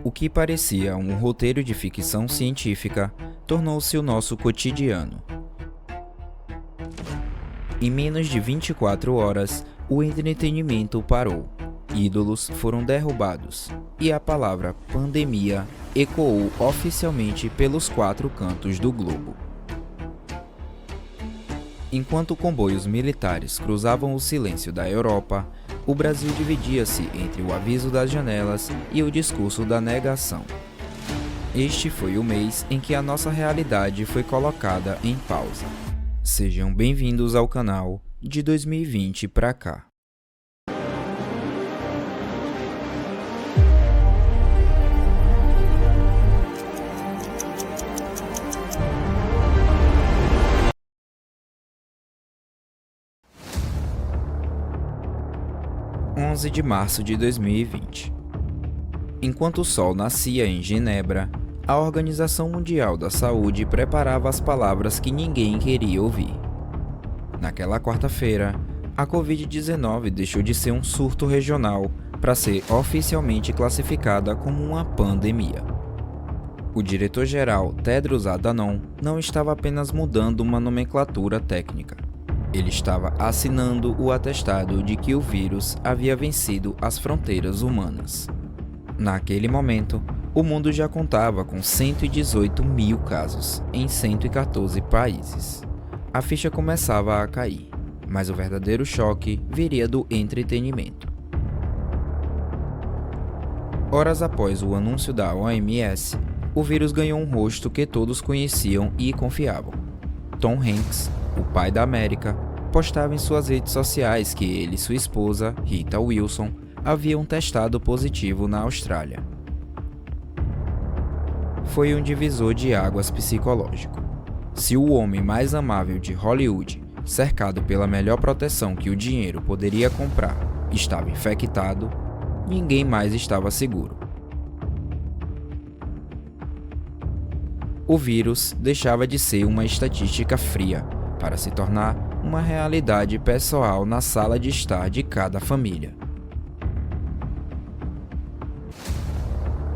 O que parecia um roteiro de ficção científica tornou-se o nosso cotidiano. Em menos de 24 horas, o entretenimento parou, ídolos foram derrubados e a palavra pandemia ecoou oficialmente pelos 4 cantos do globo. Enquanto comboios militares cruzavam o silêncio da Europa, o Brasil dividia-se entre o aviso das janelas e o discurso da negação. Este foi o mês em que a nossa realidade foi colocada em pausa. Sejam bem-vindos ao canal de 2020 pra cá. (11 de março de 2020). Enquanto o sol nascia em Genebra, a Organização Mundial da Saúde preparava as palavras que ninguém queria ouvir. Naquela quarta-feira, a Covid-19 deixou de ser um surto regional para ser oficialmente classificada como uma pandemia. O diretor-geral Tedros Adhanom não estava apenas mudando uma nomenclatura técnica. Ele estava assinando o atestado de que o vírus havia vencido as fronteiras humanas. Naquele momento, o mundo já contava com 118 mil casos em 114 países. A ficha começava a cair, mas o verdadeiro choque viria do entretenimento. Horas após o anúncio da OMS, o vírus ganhou um rosto que todos conheciam e confiavam. Tom Hanks, o pai da América, postava em suas redes sociais que ele e sua esposa, Rita Wilson, haviam testado positivo na Austrália. Foi um divisor de águas psicológico. Se o homem mais amável de Hollywood, cercado pela melhor proteção que o dinheiro poderia comprar, estava infectado, ninguém mais estava seguro. O vírus deixava de ser uma estatística fria para se tornar uma realidade pessoal na sala de estar de cada família.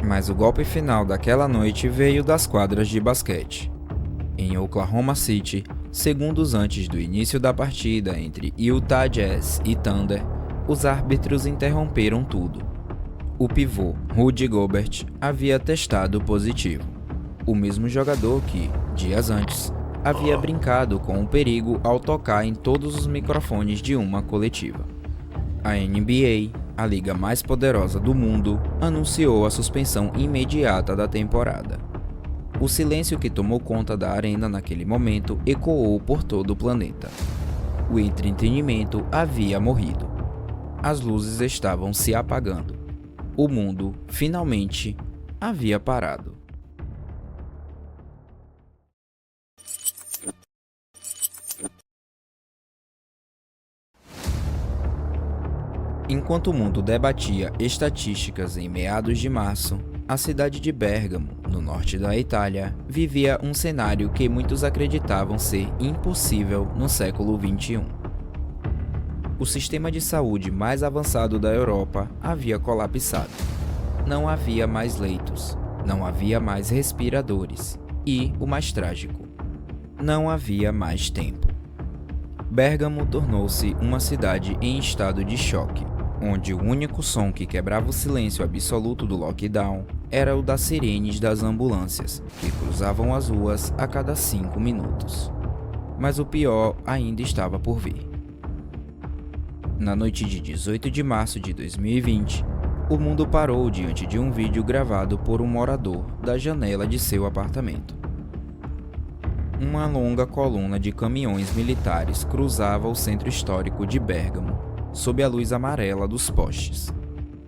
Mas o golpe final daquela noite veio das quadras de basquete. Em Oklahoma City, segundos antes do início da partida entre Utah Jazz e Thunder, os árbitros interromperam tudo. O pivô Rudy Gobert havia testado positivo. O mesmo jogador que, dias antes, havia brincado com o perigo ao tocar em todos os microfones de uma coletiva. A NBA, a liga mais poderosa do mundo, anunciou a suspensão imediata da temporada. O silêncio que tomou conta da arena naquele momento ecoou por todo o planeta. O entretenimento havia morrido. As luzes estavam se apagando. O mundo, finalmente, havia parado. Enquanto o mundo debatia estatísticas em meados de março, a cidade de Bérgamo, no norte da Itália, vivia um cenário que muitos acreditavam ser impossível no século XXI. O sistema de saúde mais avançado da Europa havia colapsado. Não havia mais leitos, não havia mais respiradores e, o mais trágico, não havia mais tempo. Bérgamo tornou-se uma cidade em estado de choque, onde o único som que quebrava o silêncio absoluto do lockdown era o das sirenes das ambulâncias, que cruzavam as ruas a cada 5 minutos. Mas o pior ainda estava por vir. Na noite de 18 de março de 2020, o mundo parou diante de um vídeo gravado por um morador da janela de seu apartamento. Uma longa coluna de caminhões militares cruzava o centro histórico de Bérgamo, sob a luz amarela dos postes.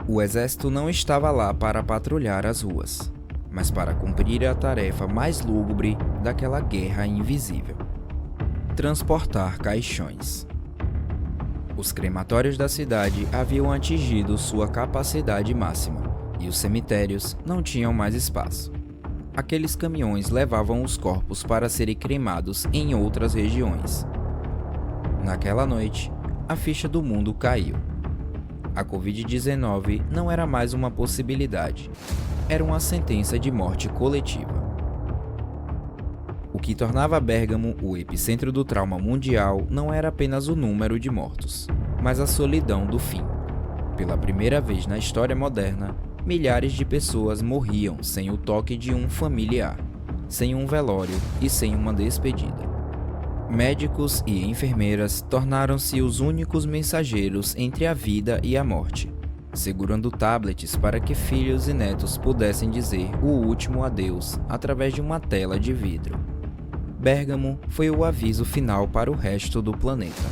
O exército não estava lá para patrulhar as ruas, mas para cumprir a tarefa mais lúgubre daquela guerra invisível: transportar caixões. Os crematórios da cidade haviam atingido sua capacidade máxima, e os cemitérios não tinham mais espaço. Aqueles caminhões levavam os corpos para serem cremados em outras regiões. Naquela noite, a ficha do mundo caiu. A Covid-19 não era mais uma possibilidade. era uma sentença de morte coletiva. O que tornava Bérgamo o epicentro do trauma mundial não era apenas o número de mortos, mas a solidão do fim. Pela primeira vez na história moderna, milhares de pessoas morriam sem o toque de um familiar, sem um velório e sem uma despedida. Médicos e enfermeiras tornaram-se os únicos mensageiros entre a vida e a morte, segurando tablets para que filhos e netos pudessem dizer o último adeus através de uma tela de vidro. Bérgamo foi o aviso final para o resto do planeta.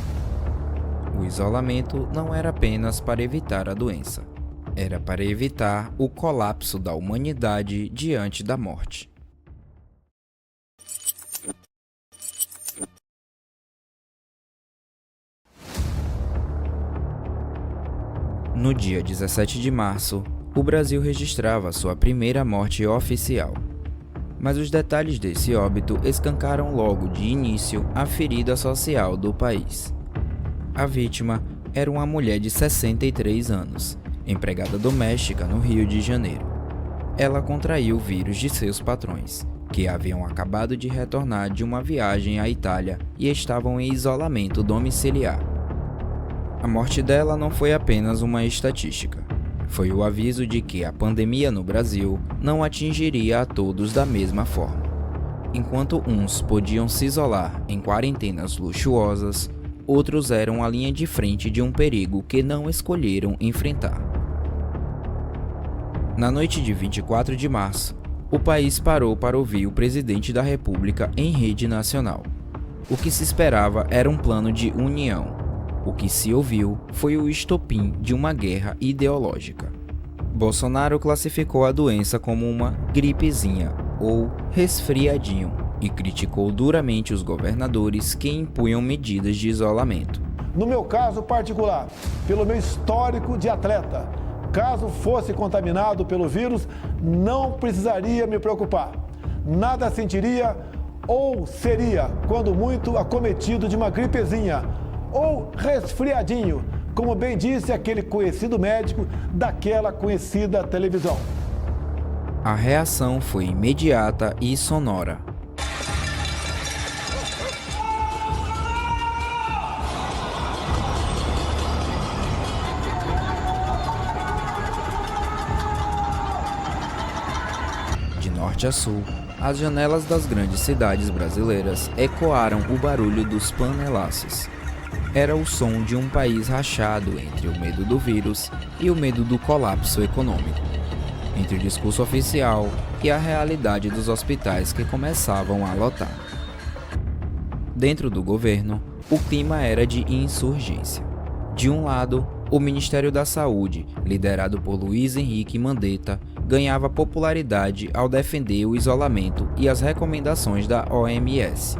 O isolamento não era apenas para evitar a doença, era para evitar o colapso da humanidade diante da morte. No dia 17 de março, o Brasil registrava sua primeira morte oficial. Mas os detalhes desse óbito escancaram logo de início a ferida social do país. A vítima era uma mulher de 63 anos, empregada doméstica no Rio de Janeiro. Ela contraiu o vírus de seus patrões, que haviam acabado de retornar de uma viagem à Itália e estavam em isolamento domiciliar. A morte dela não foi apenas uma estatística. Foi o aviso de que a pandemia no Brasil não atingiria a todos da mesma forma. Enquanto uns podiam se isolar em quarentenas luxuosas, outros eram a linha de frente de um perigo que não escolheram enfrentar. Na noite de 24 de março, o país parou para ouvir o presidente da República em rede nacional. O que se esperava era um plano de união. O que se ouviu foi o estopim de uma guerra ideológica. Bolsonaro classificou a doença como uma gripezinha ou resfriadinho e criticou duramente os governadores que impunham medidas de isolamento. No meu caso particular, pelo meu histórico de atleta, caso fosse contaminado pelo vírus, não precisaria me preocupar. Nada sentiria ou seria, quando muito, acometido de uma gripezinha ou resfriadinho, como bem disse aquele conhecido médico daquela conhecida televisão. A reação foi imediata e sonora. De norte a sul, as janelas das grandes cidades brasileiras ecoaram o barulho dos panelaços. Era o som de um país rachado entre o medo do vírus e o medo do colapso econômico, entre o discurso oficial e a realidade dos hospitais que começavam a lotar. Dentro do governo, o clima era de insurgência. De um lado, o Ministério da Saúde, liderado por Luiz Henrique Mandetta, ganhava popularidade ao defender o isolamento e as recomendações da OMS.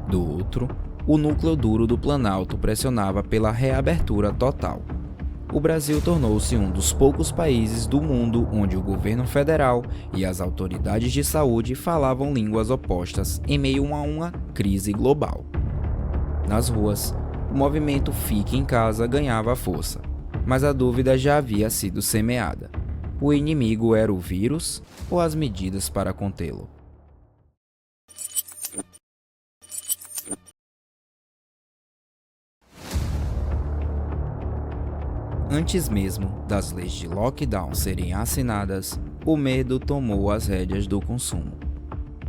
Do outro, o núcleo duro do Planalto pressionava pela reabertura total. O Brasil tornou-se um dos poucos países do mundo onde o governo federal e as autoridades de saúde falavam línguas opostas em meio a uma crise global. Nas ruas, o movimento Fique em Casa ganhava força, mas a dúvida já havia sido semeada. O inimigo era o vírus ou as medidas para contê-lo? Antes mesmo das leis de lockdown serem assinadas, o medo tomou as rédeas do consumo.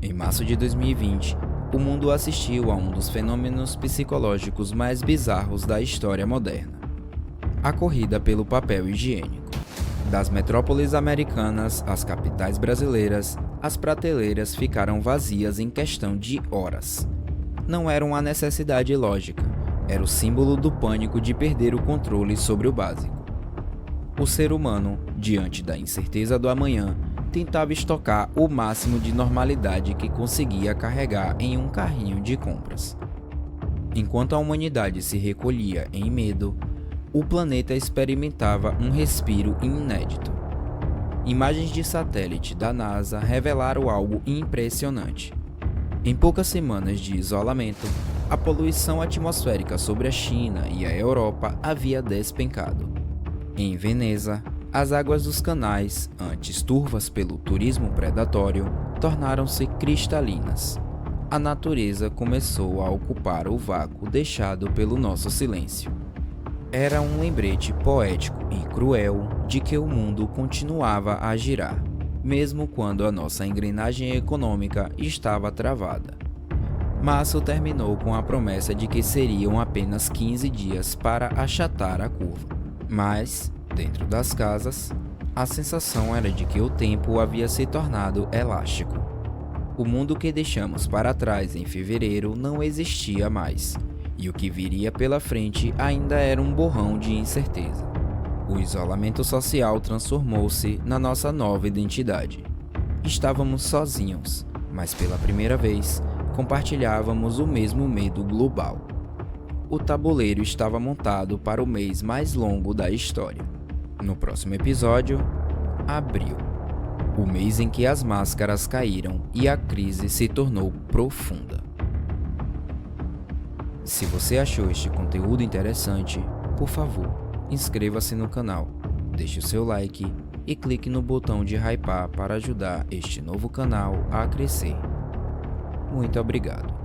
Em março de 2020, o mundo assistiu a um dos fenômenos psicológicos mais bizarros da história moderna: a corrida pelo papel higiênico. Das metrópoles americanas às capitais brasileiras, as prateleiras ficaram vazias em questão de horas. Não era uma necessidade lógica, era o símbolo do pânico de perder o controle sobre o básico. O ser humano, diante da incerteza do amanhã, tentava estocar o máximo de normalidade que conseguia carregar em um carrinho de compras. Enquanto a humanidade se recolhia em medo, o planeta experimentava um respiro inédito. Imagens de satélite da NASA revelaram algo impressionante. Em poucas semanas de isolamento, a poluição atmosférica sobre a China e a Europa havia despencado. Em Veneza, As águas dos canais, antes turvas pelo turismo predatório, tornaram-se cristalinas. A natureza começou a ocupar o vácuo deixado pelo nosso silêncio. Era um lembrete poético e cruel de que o mundo continuava a girar, mesmo quando a nossa engrenagem econômica estava travada. Março terminou com a promessa de que seriam apenas 15 dias para achatar a curva. Mas, dentro das casas, a sensação era de que o tempo havia se tornado elástico. O mundo que deixamos para trás em fevereiro não existia mais, e o que viria pela frente ainda era um borrão de incerteza. O isolamento social transformou-se na nossa nova identidade. Estávamos sozinhos, mas pela primeira vez compartilhávamos o mesmo medo global. O tabuleiro estava montado para o mês mais longo da história. No próximo episódio, abril. O mês em que as máscaras caíram e a crise se tornou profunda. Se você achou este conteúdo interessante, por favor, inscreva-se no canal, deixe o seu like e clique no botão de hypar para ajudar este novo canal a crescer. Muito obrigado.